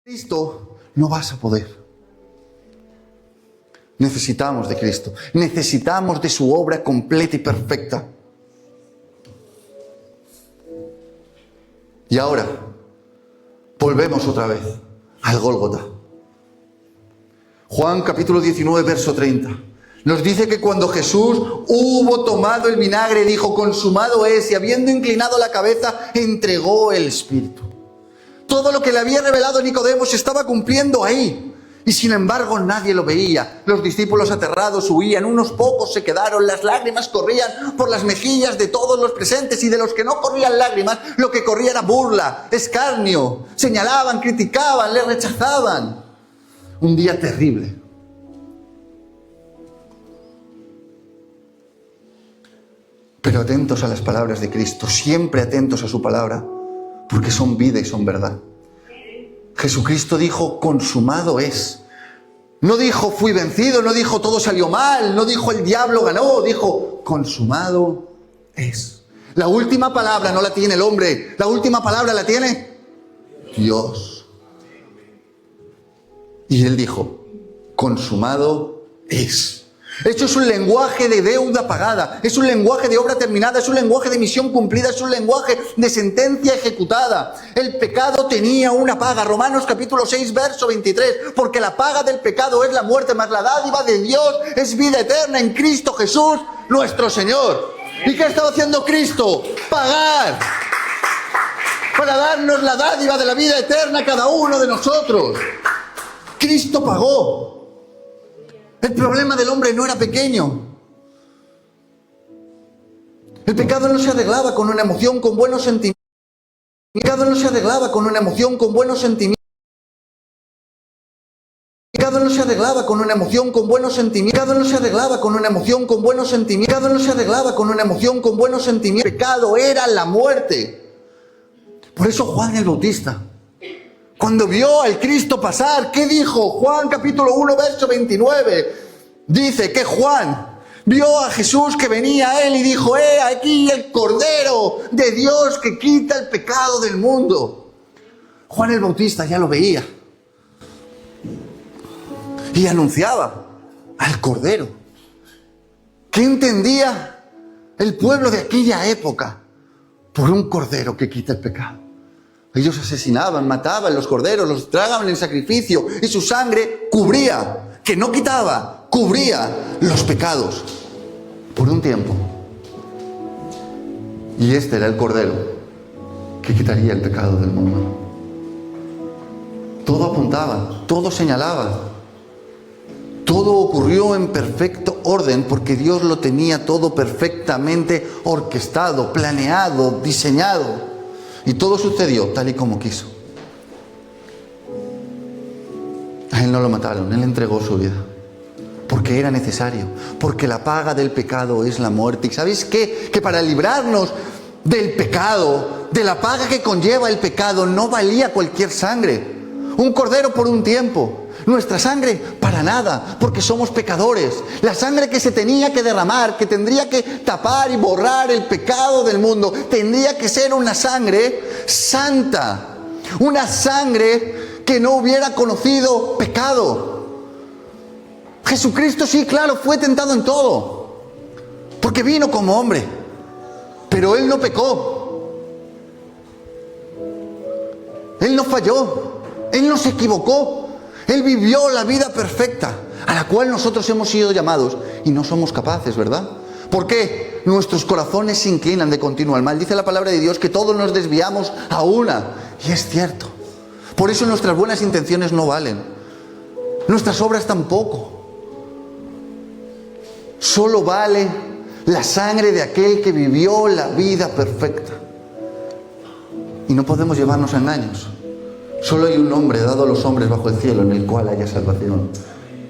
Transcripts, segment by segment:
Cristo no vas a poder. Necesitamos de Cristo. Necesitamos de su obra completa y perfecta. Y ahora, volvemos otra vez al Gólgota. Juan capítulo 19, verso 30. Nos dice que cuando Jesús hubo tomado el vinagre, dijo: consumado es, y habiendo inclinado la cabeza, entregó el Espíritu. Todo lo que le había revelado Nicodemo se estaba cumpliendo ahí. Y sin embargo nadie lo veía. Los discípulos aterrados huían, unos pocos se quedaron, las lágrimas corrían por las mejillas de todos los presentes, y de los que no corrían lágrimas, lo que corría era burla, escarnio. Señalaban, criticaban, le rechazaban. Un día terrible. Pero atentos a las palabras de Cristo, siempre atentos a su palabra, porque son vida y son verdad. Jesucristo dijo: consumado es. No dijo: fui vencido, no dijo: todo salió mal, no dijo: el diablo ganó, dijo: consumado es. La última palabra no la tiene el hombre, la última palabra la tiene Dios. Y Él dijo: consumado es. Esto es un lenguaje de deuda pagada, es un lenguaje de obra terminada, es un lenguaje de misión cumplida, es un lenguaje de sentencia ejecutada. El pecado tenía una paga. Romanos capítulo 6, verso 23. Porque la paga del pecado es la muerte, mas la dádiva de Dios es vida eterna en Cristo Jesús, nuestro Señor. ¿Y qué estaba haciendo Cristo? Pagar. Para darnos la dádiva de la vida eterna a cada uno de nosotros. Cristo pagó. El problema del hombre no era pequeño. El pecado no se arreglaba con una emoción, con buenos sentimientos. El pecado no se arreglaba con una emoción, con buenos sentimientos. El pecado no se arreglaba con una emoción, con buenos sentimientos. El pecado no se arreglaba con una emoción, con buenos sentimientos. El pecado no se arreglaba con una emoción, con buenos sentimientos. El pecado era la muerte. Por eso Juan el Bautista, cuando vio al Cristo pasar, ¿qué dijo? Juan capítulo 1, verso 29. Dice que Juan vio a Jesús que venía a él y dijo: aquí el Cordero de Dios que quita el pecado del mundo. Juan el Bautista ya lo veía. Y anunciaba al Cordero. ¿Qué entendía el pueblo de aquella época por un Cordero que quita el pecado? Ellos asesinaban, mataban los corderos, los tragaban en sacrificio, y su sangre cubría, que no quitaba, cubría los pecados por un tiempo. Y este era el Cordero que quitaría el pecado del mundo. Todo apuntaba, todo señalaba. Todo ocurrió en perfecto orden porque Dios lo tenía todo perfectamente orquestado, planeado, diseñado. Y todo sucedió tal y como quiso. A él no lo mataron, él entregó su vida. Porque era necesario. Porque la paga del pecado es la muerte. ¿Y sabéis qué? Que para librarnos del pecado, de la paga que conlleva el pecado, no valía cualquier sangre. Un cordero por un tiempo. Nuestra sangre para nada, porque somos pecadores. La sangre que se tenía que derramar, que tendría que tapar y borrar el pecado del mundo, tendría que ser una sangre santa. Una sangre que no hubiera conocido pecado. Jesucristo sí, claro, fue tentado en todo, porque vino como hombre, pero Él no pecó. Él no falló. Él no se equivocó. Él vivió la vida perfecta, a la cual nosotros hemos sido llamados, y no somos capaces, ¿verdad? ¿Por qué? Nuestros corazones se inclinan de continuo al mal. Dice la palabra de Dios que todos nos desviamos a una, y es cierto. Por eso nuestras buenas intenciones no valen. Nuestras obras tampoco. Solo vale la sangre de aquel que vivió la vida perfecta. Y no podemos llevarnos a engaños. Solo hay un nombre dado a los hombres bajo el cielo en el cual haya salvación.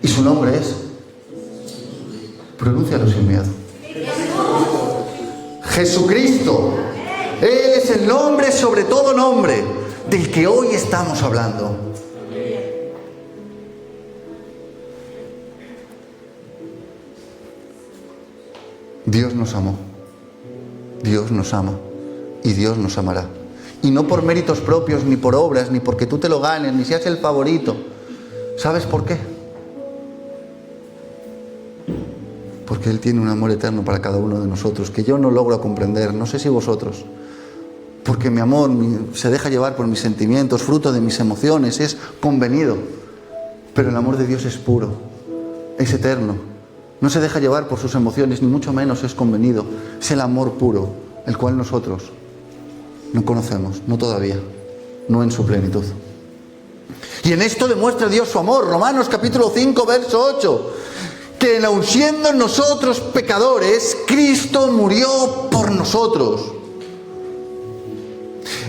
Y su nombre es... Pronúncialo sin miedo. Jesucristo. Él es el nombre sobre todo nombre del que hoy estamos hablando. Dios nos amó. Dios nos ama. Y Dios nos amará. Y no por méritos propios, ni por obras, ni porque tú te lo ganes, ni seas el favorito. ¿Sabes por qué? Porque Él tiene un amor eterno para cada uno de nosotros, que yo no logro comprender, no sé si vosotros. Porque mi amor se deja llevar por mis sentimientos, fruto de mis emociones, es convenido. Pero el amor de Dios es puro, es eterno. No se deja llevar por sus emociones, ni mucho menos es convenido. Es el amor puro, el cual nosotros no conocemos, no todavía, no en su plenitud. Y en esto demuestra Dios su amor. Romanos capítulo 5, verso 8. Que aun siendo nosotros pecadores, Cristo murió por nosotros.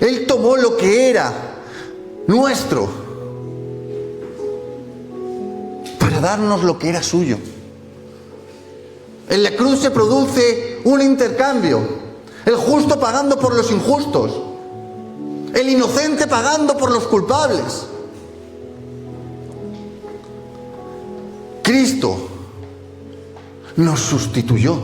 Él tomó lo que era nuestro para darnos lo que era suyo. En la cruz se produce un intercambio. El justo pagando por los injustos. El inocente pagando por los culpables. Cristo nos sustituyó.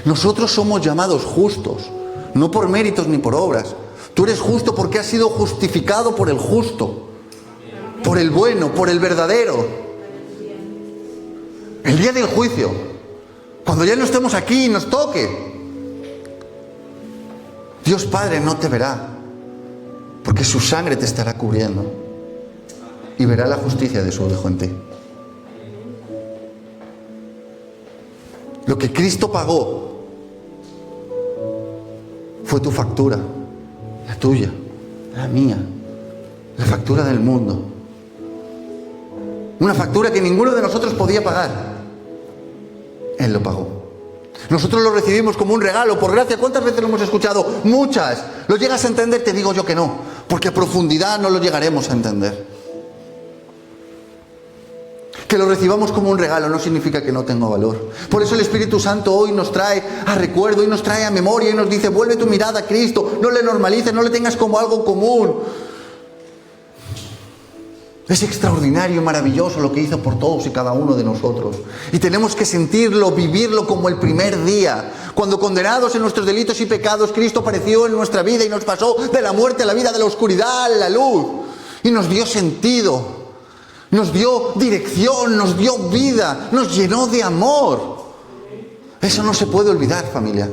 Nosotros somos llamados justos, no por méritos ni por obras. Tú eres justo porque has sido justificado por el justo, por el bueno, por el verdadero. El día del juicio, cuando ya no estemos aquí y nos toque, Dios Padre no te verá, porque su sangre te estará cubriendo y verá la justicia de su Hijo en ti. Lo que Cristo pagó fue tu factura, la tuya, la mía, la factura del mundo. Una factura que ninguno de nosotros podía pagar. Él lo pagó. Nosotros lo recibimos como un regalo, por gracia. ¿Cuántas veces lo hemos escuchado? Muchas. ¿Lo llegas a entender? Te digo yo que no, porque a profundidad no lo llegaremos a entender. Que lo recibamos como un regalo no significa que no tenga valor. Por eso el Espíritu Santo hoy nos trae a recuerdo, y nos trae a memoria, y nos dice: vuelve tu mirada a Cristo, no le normalices, no le tengas como algo común. Es extraordinario y maravilloso lo que hizo por todos y cada uno de nosotros. Y tenemos que sentirlo, vivirlo como el primer día. Cuando condenados en nuestros delitos y pecados, Cristo apareció en nuestra vida y nos pasó de la muerte a la vida, de la oscuridad a la luz. Y nos dio sentido, nos dio dirección, nos dio vida, nos llenó de amor. Eso no se puede olvidar, familia.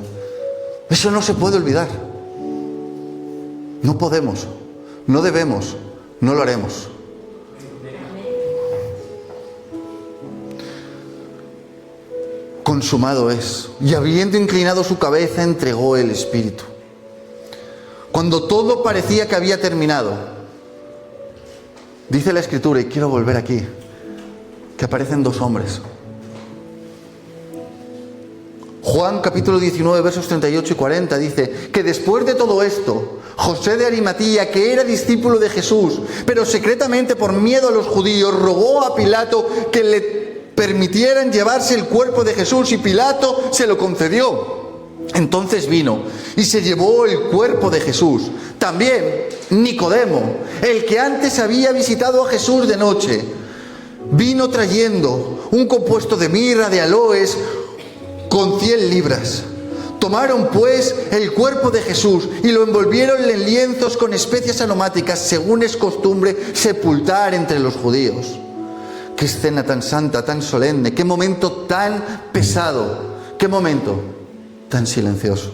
Eso no se puede olvidar. No podemos, no debemos, no lo haremos. Consumado es. Y habiendo inclinado su cabeza, entregó el Espíritu. Cuando todo parecía que había terminado, dice la Escritura, y quiero volver aquí, que aparecen dos hombres. Juan capítulo 19, versos 38 y 40 dice que después de todo esto, José de Arimatea, que era discípulo de Jesús, pero secretamente por miedo a los judíos, rogó a Pilato que le permitieran llevarse el cuerpo de Jesús, y Pilato se lo concedió. Entonces vino y se llevó el cuerpo de Jesús. También Nicodemo, el que antes había visitado a Jesús de noche, vino trayendo un compuesto de mirra, de aloes, con 100 libras. Tomaron pues el cuerpo de Jesús y lo envolvieron en lienzos con especias aromáticas, según es costumbre sepultar entre los judíos. Qué escena tan santa, tan solemne, qué momento tan pesado, qué momento tan silencioso.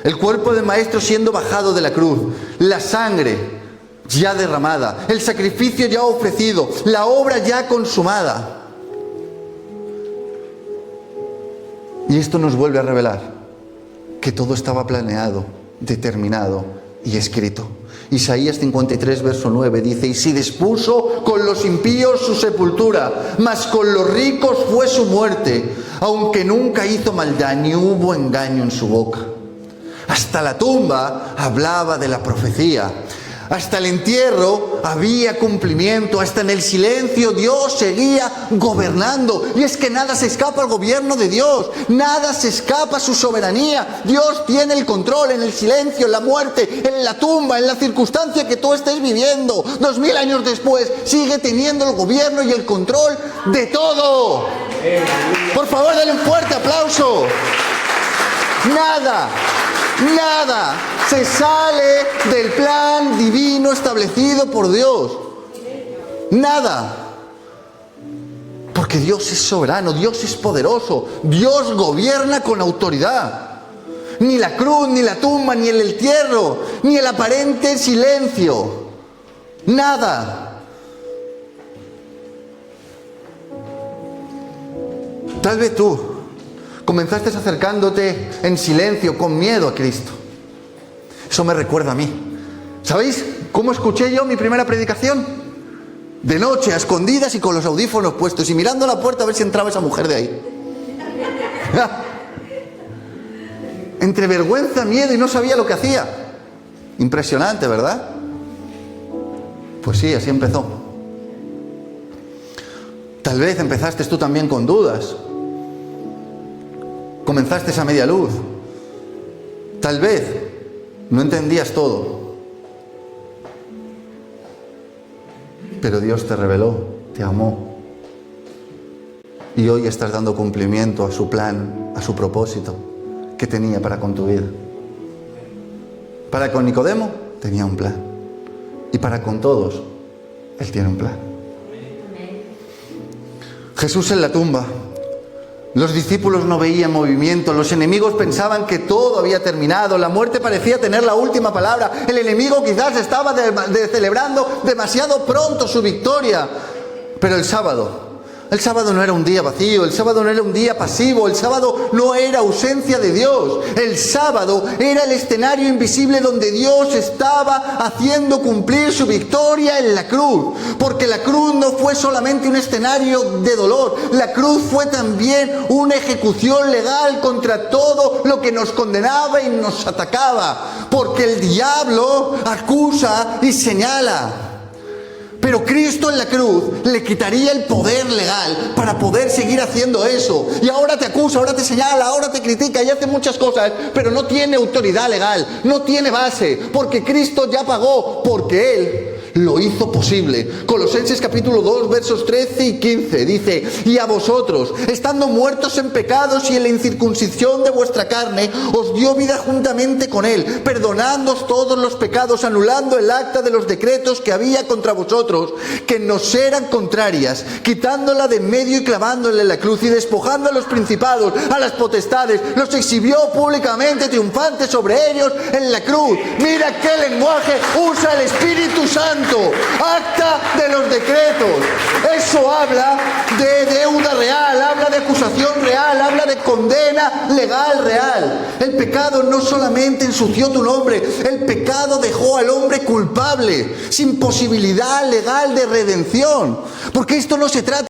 El cuerpo del Maestro siendo bajado de la cruz, la sangre ya derramada, el sacrificio ya ofrecido, la obra ya consumada. Y esto nos vuelve a revelar que todo estaba planeado, determinado y escrito. Isaías 53, verso 9 dice: y si dispuso con los impíos su sepultura, mas con los ricos fue su muerte, aunque nunca hizo maldad, ni hubo engaño en su boca. Hasta la tumba hablaba de la profecía. Hasta el entierro había cumplimiento. Hasta en el silencio Dios seguía gobernando. Y es que nada se escapa al gobierno de Dios. Nada se escapa a su soberanía. Dios tiene el control en el silencio, en la muerte, en la tumba, en la circunstancia que tú estés viviendo. 2000 años después sigue teniendo el gobierno y el control de todo. Por favor, dale un fuerte aplauso. Nada, Nada se sale del plan divino establecido por Dios. Nada. Porque Dios es soberano, Dios es poderoso, Dios gobierna con autoridad. Ni la cruz, ni la tumba, ni el entierro, ni el aparente silencio. Nada. Tal vez tú comenzaste acercándote en silencio, con miedo a Cristo. Eso me recuerda a mí. ¿Sabéis cómo escuché yo mi primera predicación? De noche, a escondidas y con los audífonos puestos y mirando a la puerta a ver si entraba esa mujer de ahí. Entre vergüenza, miedo y no sabía lo que hacía. Impresionante, ¿verdad? Pues sí, así empezó. Tal vez empezaste tú también con dudas. Comenzaste a media luz. Tal vez no entendías todo. Pero Dios te reveló, te amó. Y hoy estás dando cumplimiento a su plan, a su propósito que tenía para con tu vida. Para con Nicodemo tenía un plan. Y para con todos, Él tiene un plan. Jesús en la tumba. Los discípulos no veían movimiento, los enemigos pensaban que todo había terminado, la muerte parecía tener la última palabra, el enemigo quizás estaba celebrando demasiado pronto su victoria. Pero el sábado no era un día vacío, el sábado no era un día pasivo, el sábado no era ausencia de Dios, el sábado era el escenario invisible donde Dios estaba haciendo cumplir su victoria en la cruz, porque la cruz no fue solamente un escenario de dolor, la cruz fue también una ejecución legal contra todo lo que nos condenaba y nos atacaba, porque el diablo acusa y señala. Pero Cristo en la cruz le quitaría el poder legal para poder seguir haciendo eso. Y ahora te acusa, ahora te señala, ahora te critica y hace muchas cosas, pero no tiene autoridad legal, no tiene base, porque Cristo ya pagó, porque Él lo hizo posible. Colosenses capítulo 2, versos 13 y 15 dice: y a vosotros, estando muertos en pecados y en la incircuncisión de vuestra carne, os dio vida juntamente con Él, perdonándoos todos los pecados, anulando el acta de los decretos que había contra vosotros, que nos eran contrarias, quitándola de en medio y clavándola en la cruz, y despojando a los principados, a las potestades, los exhibió públicamente triunfantes sobre ellos en la cruz. Mira qué lenguaje usa el Espíritu Santo. Acta de los decretos. Eso habla de deuda real, habla de acusación real, habla de condena legal real. El pecado no solamente ensució tu nombre, el pecado dejó al hombre culpable, sin posibilidad legal de redención. Porque esto no se trata